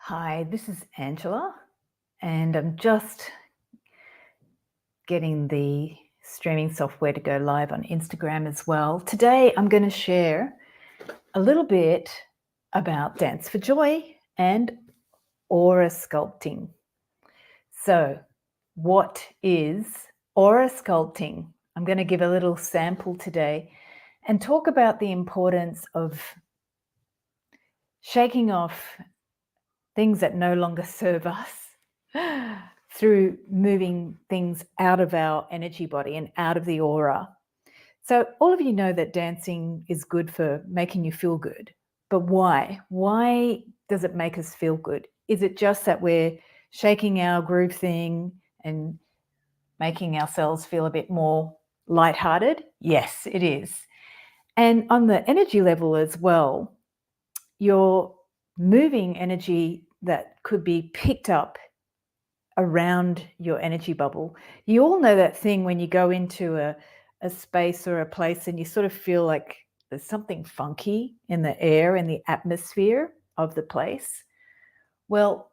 Hi, this is Angela, and I'm just getting the streaming software to go live on Instagram as well. Today, I'm going to share a little bit about Dance for Joy and Aura Sculpting. So, what is Aura Sculpting? I'm going to give a little sample today and talk about the importance of shaking off things that no longer serve us through moving things out of our energy body and out of the aura. So all of you know that dancing is good for making you feel good. But why? Why does it make us feel good? Is it just that we're shaking our groove thing and making ourselves feel a bit more lighthearted? Yes, it is. And on the energy level as well, you're moving energy that could be picked up around your energy bubble. You all know that thing when you go into a space or a place and you sort of feel like there's something funky in the air, in the atmosphere of the place. Well,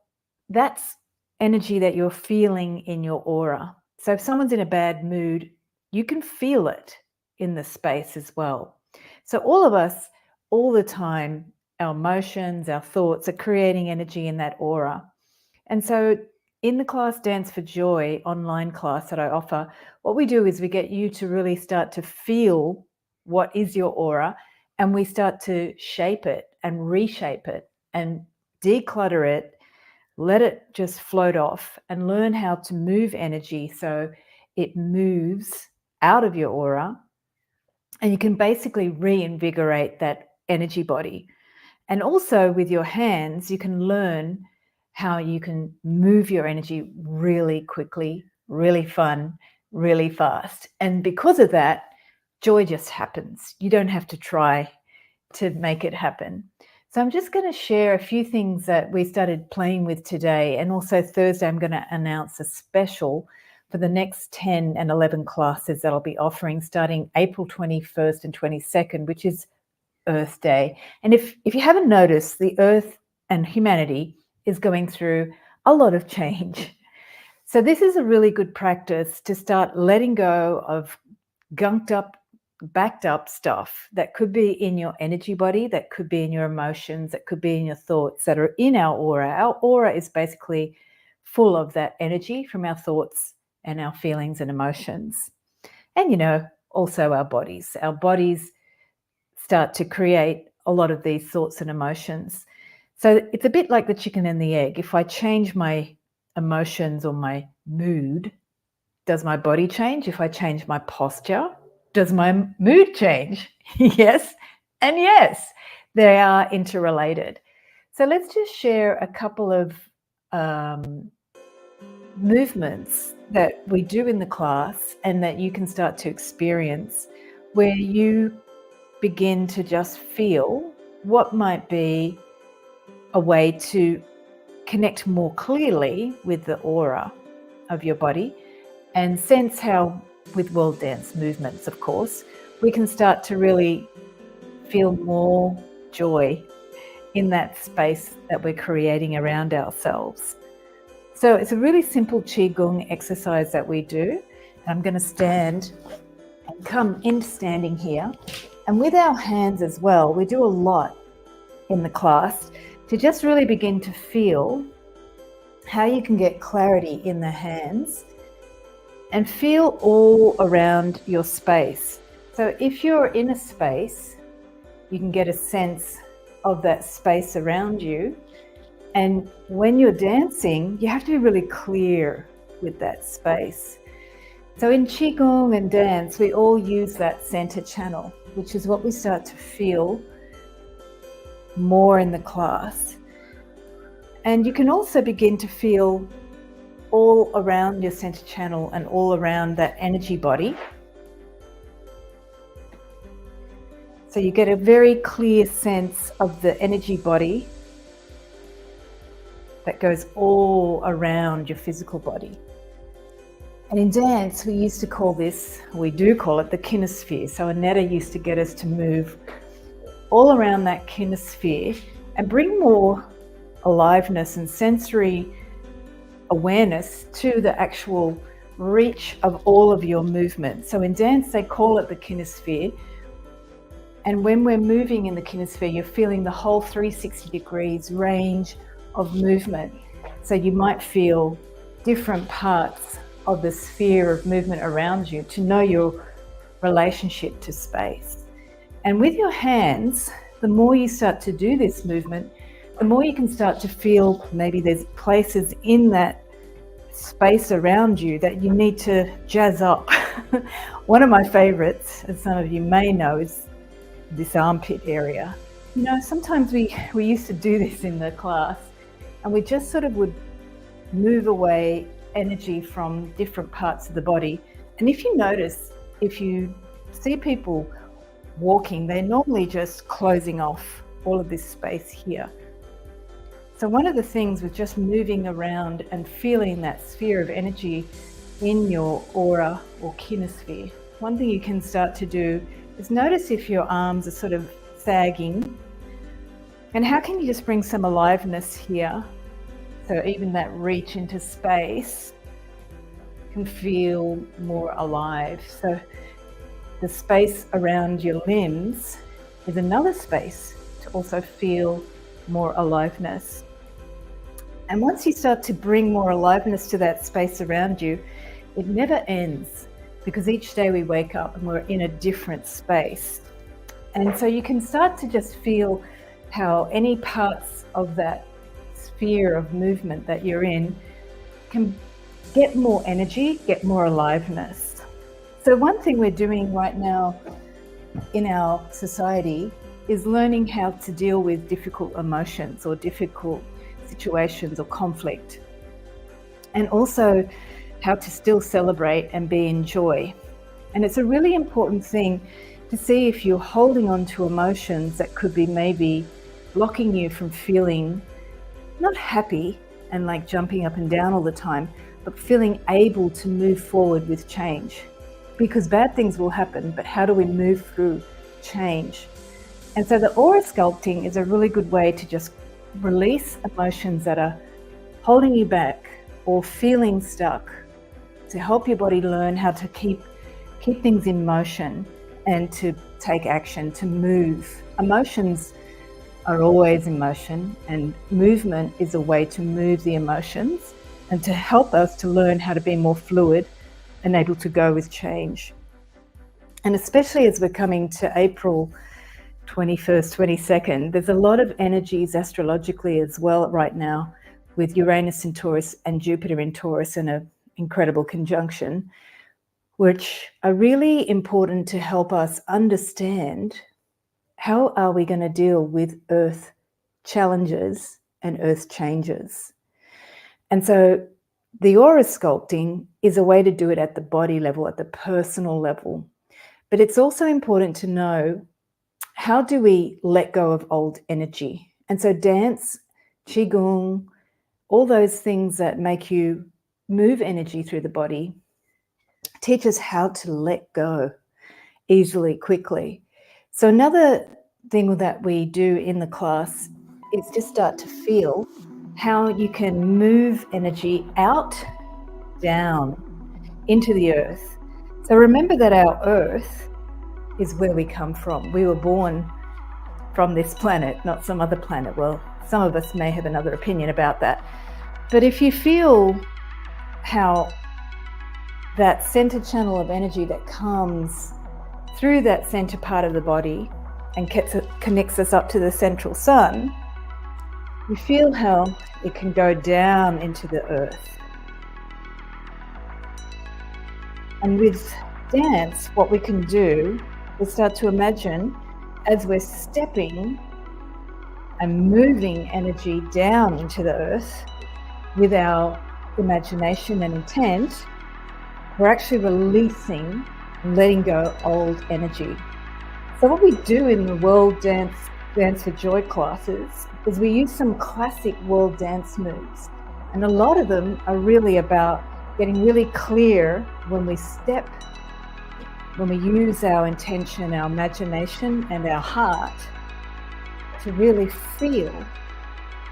that's energy that you're feeling in your aura. So if someone's in a bad mood, you can feel it in the space as well. So all of us, all the time, our emotions, our thoughts are creating energy in that aura. And so in the class Dance for Joy online class that I offer, what we do is we get you to really start to feel what is your aura, and we start to shape it and reshape it and declutter it, let it just float off, and learn how to move energy so it moves out of your aura, and you can basically reinvigorate that energy body. And also with your hands, you can learn how you can move your energy really quickly, really fun, really fast. And because of that, joy just happens. You don't have to try to make it happen. So I'm just going to share a few things that we started playing with today. And also Thursday, I'm going to announce a special for the next 10 and 11 classes that I'll be offering starting April 21st and 22nd, which is Earth Day. And if you haven't noticed, the Earth and humanity is going through a lot of change. So this is a really good practice to start letting go of gunked up, backed up stuff that could be in your energy body, that could be in your emotions, that could be in your thoughts that are in our aura. Our aura is basically full of that energy from our thoughts and our feelings and emotions. And, also our bodies. Our bodies start to create a lot of these thoughts and emotions. So it's a bit like the chicken and the egg. If I change my emotions or my mood, does my body change? If I change my posture, does my mood change? Yes and yes, they are interrelated. So let's just share a couple of movements that we do in the class and that you can start to experience, where you begin to just feel what might be a way to connect more clearly with the aura of your body, and sense how, with world dance movements, of course, we can start to really feel more joy in that space that we're creating around ourselves. So it's a really simple Qigong exercise that we do. I'm going to stand and come into standing here. And with our hands as well, we do a lot in the class to just really begin to feel how you can get clarity in the hands and feel all around your space. So if you're in a space, you can get a sense of that space around you. And when you're dancing, you have to be really clear with that space. So in Qigong and dance, we all use that center channel, which is what we start to feel more in the class. And you can also begin to feel all around your center channel and all around that energy body. So you get a very clear sense of the energy body that goes all around your physical body. And in dance, we used to call this, we do call it the kinesphere. So Annetta used to get us to move all around that kinesphere and bring more aliveness and sensory awareness to the actual reach of all of your movement. So in dance, they call it the kinesphere. And when we're moving in the kinesphere, you're feeling the whole 360 degrees range of movement. So you might feel different parts of the sphere of movement around you to know your relationship to space. And with your hands, the more you start to do this movement, the more you can start to feel maybe there's places in that space around you that you need to jazz up. One of my favorites, as some of you may know, is this armpit area. You know, sometimes we used to do this in the class, and we just sort of would move away energy from different parts of the body. And if you notice, if you see people walking, they're normally just closing off all of this space here. So one of the things with just moving around and feeling that sphere of energy in your aura or kinesphere, one thing you can start to do is notice if your arms are sort of sagging, and how can you just bring some aliveness here, so even that reach into space can feel more alive. So the space around your limbs is another space to also feel more aliveness. And once you start to bring more aliveness to that space around you, it never ends, because each day we wake up and we're in a different space. And so you can start to just feel how any parts of that sphere of movement that you're in can get more energy, get more aliveness. So one thing we're doing right now in our society is learning how to deal with difficult emotions or difficult situations or conflict, and also how to still celebrate and be in joy. And it's a really important thing to see if you're holding on to emotions that could be maybe blocking you from feeling not happy and like jumping up and down all the time, but feeling able to move forward with change. Because bad things will happen, but how do we move through change? And so the aura sculpting is a really good way to just release emotions that are holding you back or feeling stuck, to help your body learn how to keep things in motion and to take action, to move. Emotions are always in motion, and movement is a way to move the emotions and to help us to learn how to be more fluid and able to go with change. And especially as we're coming to April 21st, 22nd, there's a lot of energies astrologically as well right now, with Uranus in Taurus and Jupiter in Taurus in an incredible conjunction, which are really important to help us understand how are we going to deal with Earth challenges and Earth changes. And so the aura sculpting is a way to do it at the body level, at the personal level. But it's also important to know, how do we let go of old energy? And so dance, qigong, all those things that make you move energy through the body teach us how to let go easily, quickly. So another thing that we do in the class is just start to feel how you can move energy out, down, into the earth. So remember that our earth is where we come from. We were born from this planet, not some other planet. Well, some of us may have another opinion about that. But if you feel how that center channel of energy that comes through that center part of the body and connects us up to the central sun, you feel how it can go down into the earth. And with dance, what we can do is start to imagine as we're stepping and moving energy down into the earth with our imagination and intent, we're actually releasing and letting go old energy. So what we do in the World Dance for Joy classes is we use some classic world dance moves. And a lot of them are really about getting really clear when we step, when we use our intention, our imagination, and our heart to really feel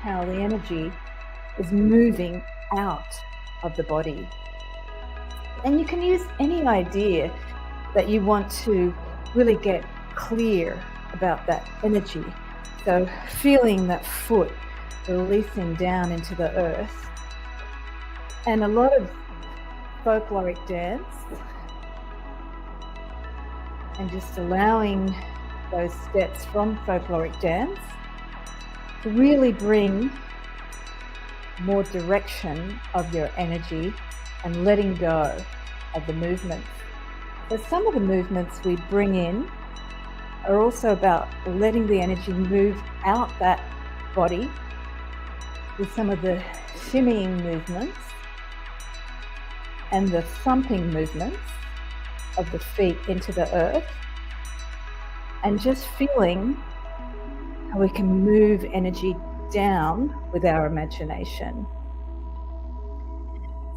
how the energy is moving out of the body. And you can use any idea that you want to really get clear about that energy. So feeling that foot releasing down into the earth. And a lot of folkloric dance, and just allowing those steps from folkloric dance to really bring more direction of your energy and letting go of the movements. So some of the movements we bring in are also about letting the energy move out that body with some of the shimmying movements and the thumping movements of the feet into the earth, and just feeling how we can move energy down with our imagination.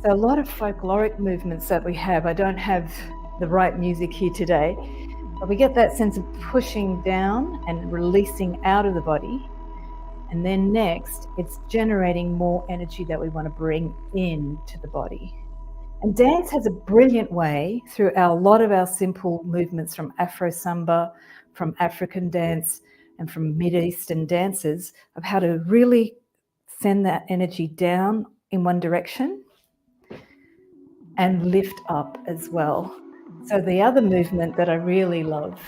So a lot of folkloric movements that we have, I don't have the right music here today, but we get that sense of pushing down and releasing out of the body. And then next, it's generating more energy that we want to bring into the body. And dance has a brilliant way through a lot of our simple movements from Afro Samba, from African dance, and from Mid-Eastern dances of how to really send that energy down in one direction and lift up as well. So the other movement that I really love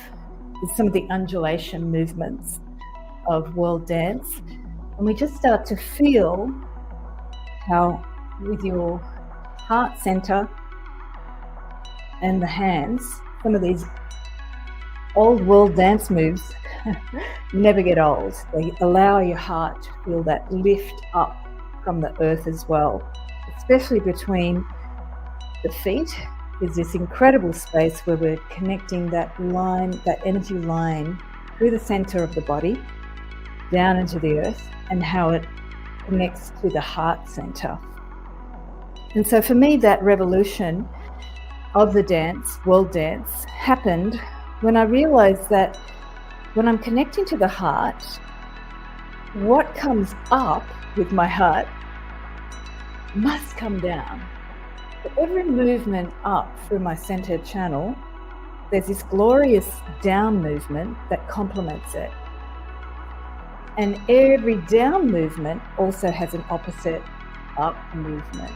is some of the undulation movements of world dance. And we just start to feel how with your heart center and the hands, some of these old world dance moves never get old. They allow your heart to feel that lift up from the earth as well, especially between the feet. There's this incredible space where we're connecting that line, that energy line through the center of the body down into the earth, and how it connects to the heart center. And so for me, that revolution of the dance, world dance, happened when I realized that when I'm connecting to the heart, what comes up with my heart must come down. For every movement up through my center channel, there's this glorious down movement that complements it. And every down movement also has an opposite up movement.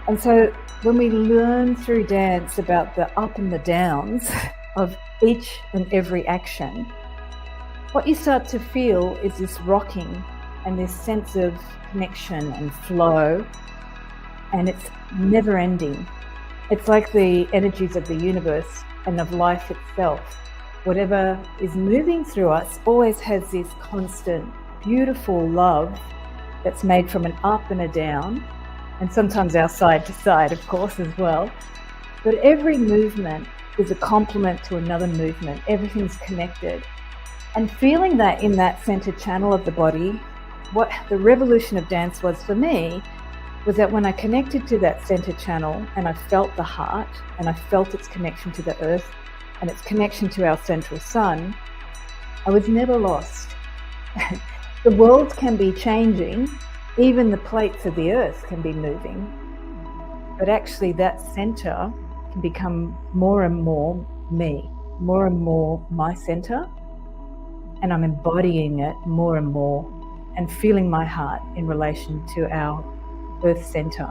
And so when we learn through dance about the up and the downs of each and every action, what you start to feel is this rocking and this sense of connection and flow, and it's never ending. It's like the energies of the universe and of life itself. Whatever is moving through us always has this constant, beautiful love that's made from an up and a down, and sometimes our side to side, of course, as well. But every movement is a complement to another movement. Everything's connected. And feeling that in that center channel of the body, what the revolution of dance was for me was that when I connected to that center channel and I felt the heart and I felt its connection to the earth and its connection to our central sun, I was never lost. The world can be changing, even the plates of the earth can be moving, but actually that center can become more and more me, more and more my center, and I'm embodying it more and more and feeling my heart in relation to our earth center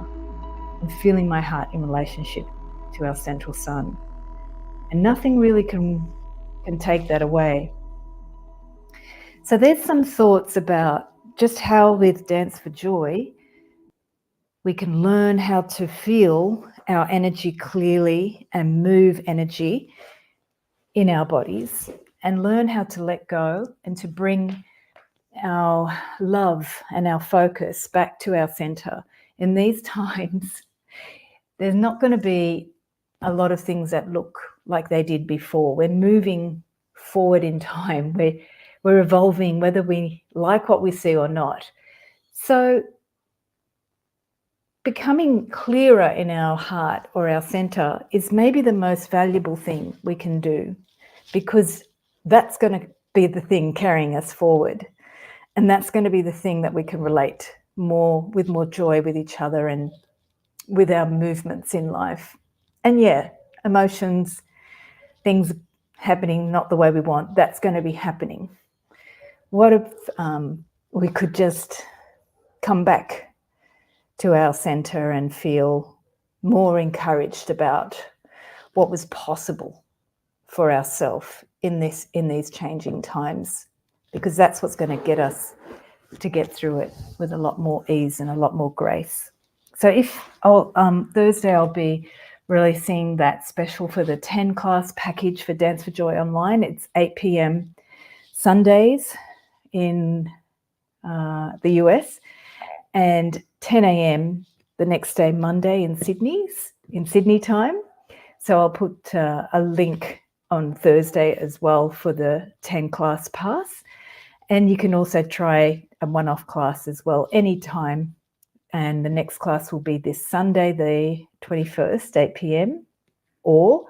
and feeling my heart in relationship to our central sun. And nothing really can take that away. So there's some thoughts about just how with Dance for Joy, we can learn how to feel our energy clearly and move energy in our bodies and learn how to let go and to bring our love and our focus back to our center. In these times, there's not going to be a lot of things that look like they did before. We're moving forward in time. We're evolving, whether we like what we see or not. So becoming clearer in our heart or our center is maybe the most valuable thing we can do, because that's going to be the thing carrying us forward. And that's going to be the thing that we can relate more with, more joy with each other and with our movements in life. And yeah, emotions, things happening not the way we want, that's going to be happening. What if we could just come back to our center and feel more encouraged about what was possible for ourselves in these changing times, because that's what's going to get us to get through it with a lot more ease and a lot more grace. So Thursday I'll be releasing that special for the 10 class package for Dance for Joy online. It's 8 p.m. Sundays in the US and 10 a.m. the next day, Monday in Sydney time. So I'll put a link on Thursday as well for the 10 class pass. And you can also try a one-off class as well anytime. And the next class will be this Sunday, the 21st, 8 p.m. or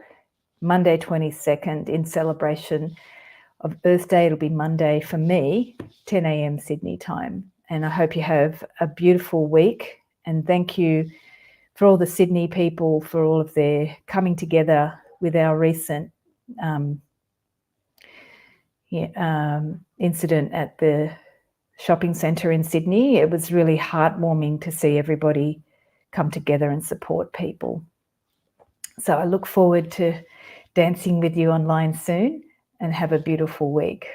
Monday 22nd in celebration of Earth Day. It'll be Monday for me, 10 a.m. Sydney time. And I hope you have a beautiful week. And thank you for all the Sydney people, for all of their coming together with our recent incident at the shopping centre in Sydney. It was really heartwarming to see everybody come together and support people. So I look forward to dancing with you online soon, and have a beautiful week.